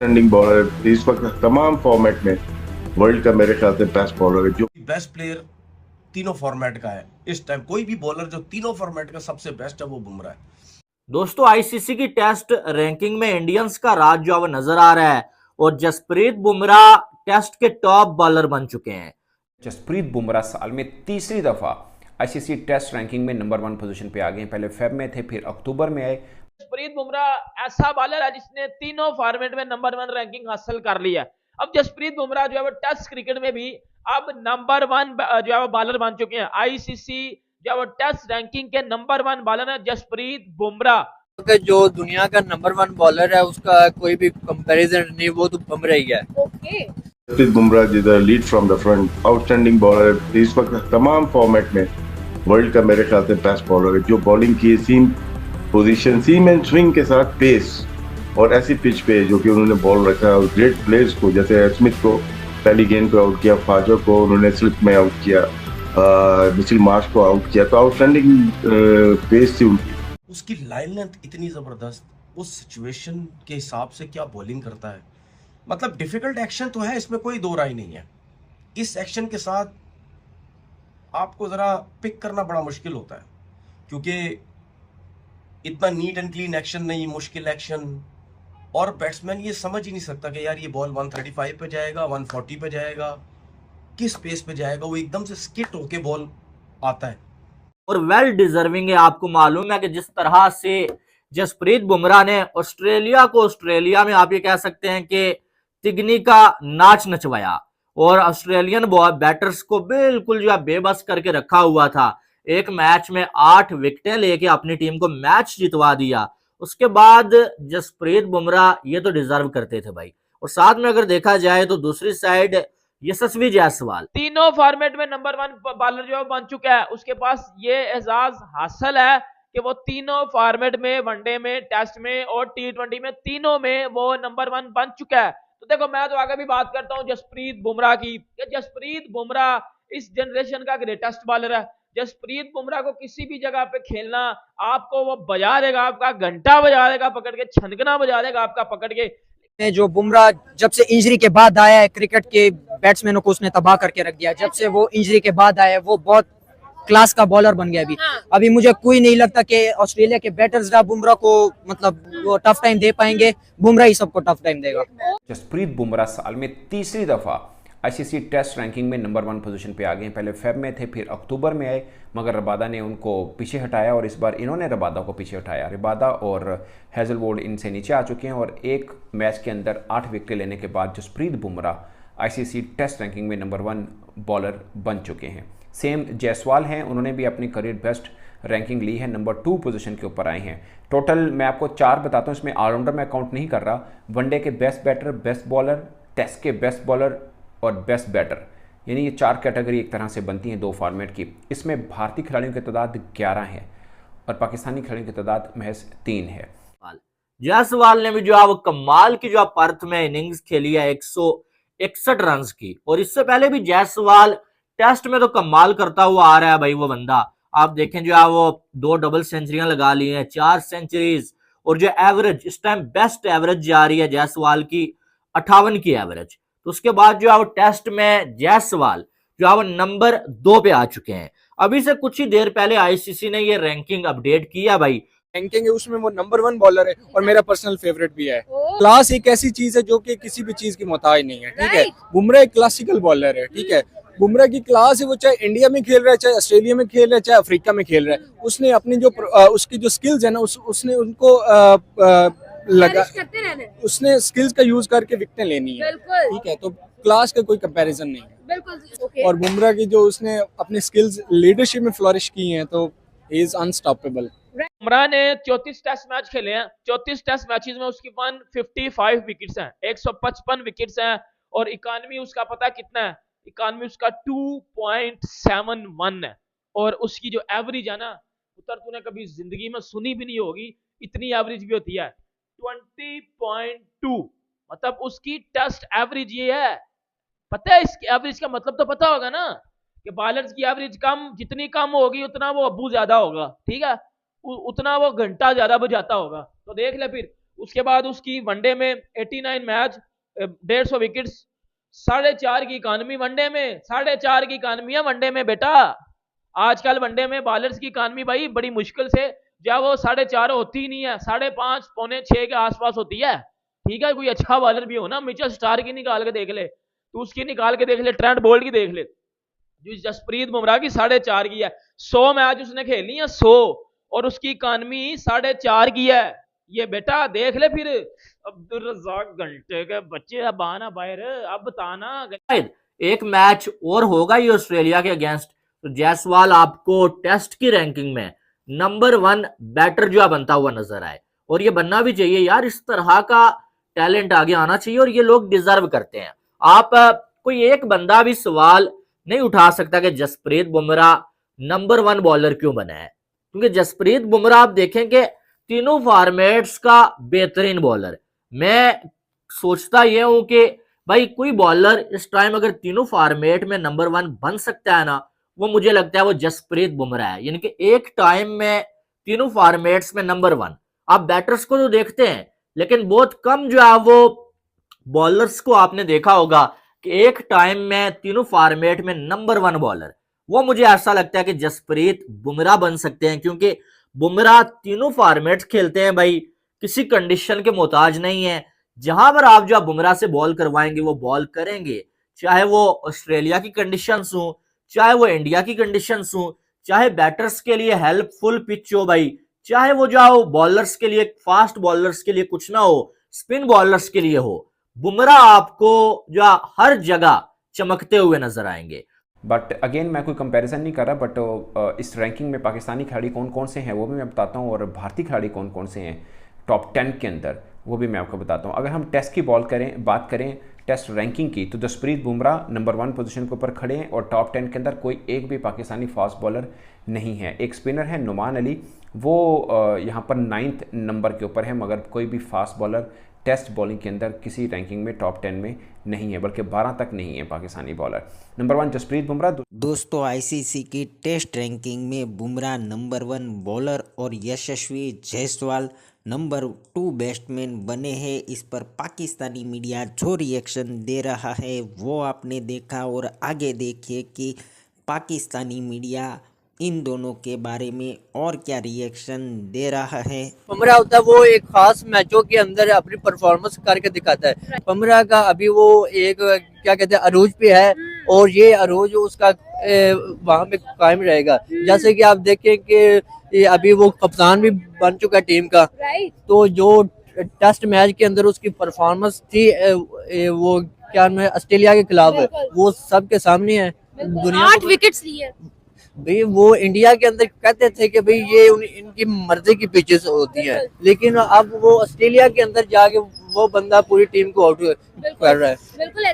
Standing bowler इस वक्त तमाम फॉर्मेट में वर्ल्ड का मेरे ख्याल से बेस्ट बॉलर है। जो बेस्ट प्लेयर तीनों फॉर्मेट का है इस टाइम, कोई भी बॉलर जो तीनों फॉर्मेट का सबसे बेस्ट है वो बुमराह है। दोस्तों आईसीसी की टेस्ट रैंकिंग में इंडियंस का राज जो है वो नजर आ रहा है और जसप्रीत बुमराह टेस्ट के टॉप बॉलर बन चुके हैं। जसप्रीत बुमराह साल में तीसरी दफा आईसीसी टेस्ट रैंकिंग में नंबर 1 पोजीशन पे आ गए। पहले फेब में थे, फिर अक्टूबर में आए। जसप्रीत बुमराह ऐसा बॉलर है जिसने तीनों फॉर्मेट में नंबर 1 रैंकिंग हासिल कर ली है। अब जसप्रीत बुमराह जो है वो टेस्ट क्रिकेट में भी अब नंबर 1 जो है वो बॉलर बन चुके हैं। आईसीसी जो है वो टेस्ट रैंकिंग के नंबर 1 बॉलर है जसप्रीत बुमराह। जो दुनिया का नंबर 1 बॉलर है उसका कोई भी कंपैरिजन नहीं, वो तो बुमराह ही है। Jasprit Bumrah is the lead from the front, outstanding bowler इस वक्त तमाम फॉर्मेट में वर्ल्ड का मेरे ख्याल से बेस्ट बॉलर है। जो बॉलिंग की सीम पोजीशन, सीम एंड स्विंग के साथ पेस और ऐसी पिच पे जो कि उन्होंने बॉल रखा और ग्रेट प्लेयर्स को, जैसे स्मिथ को पहली गेंद पे आउट किया, फाजो को उन्होंने स्लिप में आउट किया, मिचेल मार्श को आउट किया, तो आउटस्टैंडिंग पेस थी उनकी। उसकी लाइन लेंथ इतनी जबरदस्त, उस सिचुएशन के हिसाब से क्या बॉलिंग करता है। मतलब डिफिकल्ट एक्शन तो है, इसमें कोई दो राय नहीं है। इस एक्शन के साथ आपको जरा पिक करना बड़ा मुश्किल होता है क्योंकि इतना नीट एंड क्लीन एक्शन नहीं, मुश्किल एक्शन, और बैट्समैन ये समझ ही नहीं सकता कि यार ये बॉल 135 पे जाएगा, 140 पे जाएगा, किस पेस पे जाएगा। वो एकदम से स्किट होके बॉल आता है और वेल डिजर्विंग है। आपको मालूम है कि जिस तरह से जसप्रीत बुमराह ने ऑस्ट्रेलिया को, ऑस्ट्रेलिया में आप ये कह सकते हैं कि तिगनी का नाच नचवाया और ऑस्ट्रेलियन बैटर्स को बिल्कुल जो है बेबस करके रखा हुआ था। एक मैच में 8 विकेटें लेके अपनी टीम को मैच जितवा दिया। उसके बाद जसप्रीत बुमराह ये तो डिजर्व करते थे भाई। और साथ में अगर देखा जाए तो दूसरी साइड यशस्वी जायसवाल तीनों फॉर्मेट में नंबर 1 बॉलर जो है बन चुका है। उसके पास ये एजाज हासिल है कि वो तीनों फॉर्मेट में, वनडे में, टेस्ट में और टी20 में, तीनों में वो नंबर 1 बन चुका है। तो देखो, मैं तो आगे भी बात करता हूं जसप्रीत बुमराह की। जसप्रीत बुमराह इस जनरेशन का ग्रेटेस्ट बॉलर है। जसप्रीत बुमराह को किसी भी जगह पे खेलना, आपको वो बजा देगा, आपका घंटा बजा देगा पकड़ के, छनकना बजा देगा आपका पकड़ के। जो बुमराह जब से इंजरी के बाद आया है, क्रिकेट के बैट्समैनों को उसने तबाह करके रख दिया। जब से वो इंजरी के बाद आया है वो बहुत क्लास का बॉलर बन गया। अभी मुझे कोई नहीं लगता कि ऑस्ट्रेलिया के बैटर्स बुमराह को मतलब वो टफ टाइम दे पाएंगे। बुमराह ही सबको टफ टाइम देगा। जसप्रीत बुमराह साल में तीसरी दफा आईसीसी टेस्ट रैंकिंग में नंबर 1 पोजीशन पे आ गए। पहले फेब में थे, फिर अक्टूबर में आए, मगर रबादा ने उनको पीछे हटाया और इस बार इन्होंने रबादा को पीछे हटाया। रबादा और हेजलवुड इनसे नीचे आ चुके हैं और एक मैच के अंदर 8 विकेट लेने के बाद Jasprit Bumrah ICC test ranking में नंबर 1 बॉलर बन चुके हैं। सेम जायसवाल हैं, उन्होंने भी अपनी करियर बेस्ट रैंकिंग ली है, नंबर 2 पोजीशन के ऊपर आए हैं। टोटल मैं आपको 4 बताता हूँ, इसमें ऑलराउंडर मैं काउंट नहीं कर रहा। वनडे के best batter, best bowler, test के बेस्ट बॉलर और बेस्ट बैटर, यानी ये 4 कैटेगरी एक तरह से बनती हैं 2 फॉर्मेट की। इसमें भारतीय खिलाड़ियों की तादाद 11 है और पाकिस्तानी खिलाड़ियों की तादाद महज 3 है। जायसवाल ने भी जो है वो कमाल की जो है पर्थ में इनिंग्स खेली है 161 रन की। और इससे पहले भी जायसवाल टेस्ट में तो कमाल करता हुआ आ रहा है भाई। वो बंदा आप देखें जो है वो 2 डबल सेंचुरियां लगा ली हैं, 4 सेंचुरीज, और जो एवरेज इस टाइम बेस्ट एवरेज जा रही है जायसवाल की 58 की एवरेज। तो उसके बाद जो है वो टेस्ट में जायसवाल जो है वो नंबर 2 पे आ चुके हैं। अभी से कुछ ही देर पहले आईसीसी ने ये रैंकिंग अपडेट किया भाई। रैंकिंग है उसमें वो नंबर 1 बॉलर है और मेरा पर्सनल फेवरेट भी है। क्लास एक ऐसी चीज है जो कि किसी भी चीज की मोहताज नहीं है, ठीक है। बुमराह एक क्लासिकल बॉलर है, ठीक है। बुमराह की क्लास है, वो चाहे इंडिया में खेल रहा है, चाहे ऑस्ट्रेलिया में खेल रहा है, चाहे अफ्रीका में खेल रहा है, उसने अपनी जो उसकी जो स्किल्स है ना, उसने उनको लगा, उसने स्किल्स का यूज करके विकेटें लेनी है, ठीक है। तो क्लास का कोई कंपैरिजन नहीं है। और बुमराह की जो उसने अपनी स्किल्स लीडरशिप में फ्लोरिश की हैं, तो ही इज अनस्टॉपेबल। बुमराह ने 34 टेस्ट मैच खेले हैं। 34 टेस्ट मैचेस में उसकी 155 विकेट्स हैं, 155 विकेट्स हैं। और इकॉनमी उसका पता कितना है? इकॉनमी उसका 2.71 है। और उसकी जो एवरेज है ना, उतर तूने कभी जिंदगी में सुनी भी नहीं होगी, इतनी एवरेज भी होती है 20.2। मतलब उसकी टेस्ट एवरेज ये है। पता है इसकी एवरेज का मतलब तो पता होगा ना, कि बॉलर्स की एवरेज कम, जितनी कम होगी उतना वो अब्बू ज्यादा होगा, ठीक है, उतना वो घंटा ज्यादा बजाता होगा। तो देख ले फिर उसके बाद उसकी वनडे में 89 मैच, 150 विकेट्स, 4.5 की इकानमी वनडे में, 4.5 की इकानमी है वनडे में बेटा। आजकल वनडे में बॉलर्स की इकानमी भाई बड़ी मुश्किल से जब वो 4.5 होती ही नहीं है, 5.5 पौने 6 के आसपास होती है। ठीक है, कोई अच्छा बॉलर भी हो ना, मिचेल स्टार की निकाल के देख ले, तो उसकी निकाल के देख ले, ट्रेंट बोल्ट की देख ले, जो जसप्रीत बुमराह की 4.5 की है। 100 मैच उसने खेलनी है, 100, और उसकी इकानमी 4.5 की है। ये बेटा देख ले फिर। अब्दुल रज़ाक घंटे के बच्चे, अब आना बाहर, अब बताना। शायद एक मैच और होगा ये ऑस्ट्रेलिया के अगेंस्ट, तो जायसवाल आपको टेस्ट की रैंकिंग में नंबर 1 बैटर जो है बनता हुआ नजर आए, और ये बनना भी चाहिए यार। इस तरह का टैलेंट आगे आना चाहिए और ये लोग डिजर्व करते हैं। आप कोई एक बंदा भी सवाल नहीं उठा सकता कि जसप्रीत बुमराह नंबर 1 बॉलर क्यों बना है, क्योंकि जसप्रीत बुमराह आप देखेंगे तीनों फॉर्मेट्स का बेहतरीन बॉलर। मैं सोचता यह हूं कि भाई कोई बॉलर इस टाइम अगर तीनों फॉर्मेट में नंबर 1 बन सकता है ना, वो मुझे लगता है वो जसप्रीत बुमराह है। यानी कि एक टाइम में तीनों फॉर्मेट्स में नंबर 1। आप बैटर्स को तो देखते हैं, लेकिन बहुत कम जो है वो बॉलर्स को आपने देखा होगा कि एक टाइम में तीनों फॉर्मेट में नंबर 1 बॉलर। वो मुझे ऐसा लगता है कि जसप्रीत बुमराह बन सकते हैं, क्योंकि बुमराह तीनों फॉर्मेट्स खेलते हैं भाई, किसी कंडीशन के मोहताज नहीं है। जहां पर आप जो बुमराह से बॉल करवाएंगे वो बॉल करेंगे, चाहे वो ऑस्ट्रेलिया की कंडीशंस हो, चाहे वो इंडिया की कंडीशंस हो, चाहे बैटर्स के लिए हेल्पफुल पिच हो भाई, चाहे वो जो बॉलर्स के लिए, फास्ट बॉलर्स के लिए कुछ ना हो, स्पिन बॉलर्स के लिए हो, बुमराह आपको जो हर जगह चमकते हुए नजर आएंगे। बट अगेन मैं कोई कंपैरिजन नहीं कर रहा, बट इस रैंकिंग में पाकिस्तानी खिलाड़ी कौन कौन से हैं वो भी मैं बताता हूँ, और भारतीय खिलाड़ी कौन कौन से हैं टॉप 10 के अंदर वो भी मैं आपको बताता हूँ। अगर हम टेस्ट की बात करें टेस्ट रैंकिंग की, तो जसप्रीत बुमराह नंबर 1 पोजीशन के ऊपर खड़े हैं, और टॉप 10 के अंदर कोई एक भी पाकिस्तानी फास्ट बॉलर नहीं है। एक स्पिनर है नुमान अली, वो यहाँ पर 9th नंबर के ऊपर है, मगर कोई भी फास्ट बॉलर टेस्ट बॉलिंग के अंदर किसी रैंकिंग में टॉप 10 में नहीं है, बल्कि 12 तक नहीं है पाकिस्तानी बॉलर। नंबर 1 जसप्रीत बुमराह। दोस्तों आईसीसी की टेस्ट रैंकिंग में बुमराह नंबर 1 बॉलर और यशस्वी जायसवाल नंबर 2 बैट्समैन बने हैं। इस पर पाकिस्तानी मीडिया जो रिएक्शन दे रहा है वो आपने देखा, और आगे देखिए कि पाकिस्तानी मीडिया इन दोनों के बारे में और क्या रिएक्शन दे रहा है। बुमराह होता है वो एक खास मैचों के अंदर अपनी परफॉर्मेंस करके दिखाता है। बुमराह का अभी वो एक क्या कहते हैं अरूज पे है, और ये अरूज उसका वहाँ पे कायम रहेगा। जैसे कि आप देखें कि अभी वो कप्तान भी बन चुका है टीम का, तो जो टेस्ट मैच के अंदर उसकी परफॉर्मेंस थी वो क्या में ऑस्ट्रेलिया के खिलाफ है, वो सबके सामने है। दुनिया 8 विकेट्स लिए भाई, वो इंडिया के अंदर कहते थे कि भाई ये इनकी मर्जी की पिचेस होती हैं, लेकिन अब वो ऑस्ट्रेलिया के अंदर जाके वो बंदा पूरी टीम को आउट कर रहा है। बिल्कुल ऐसे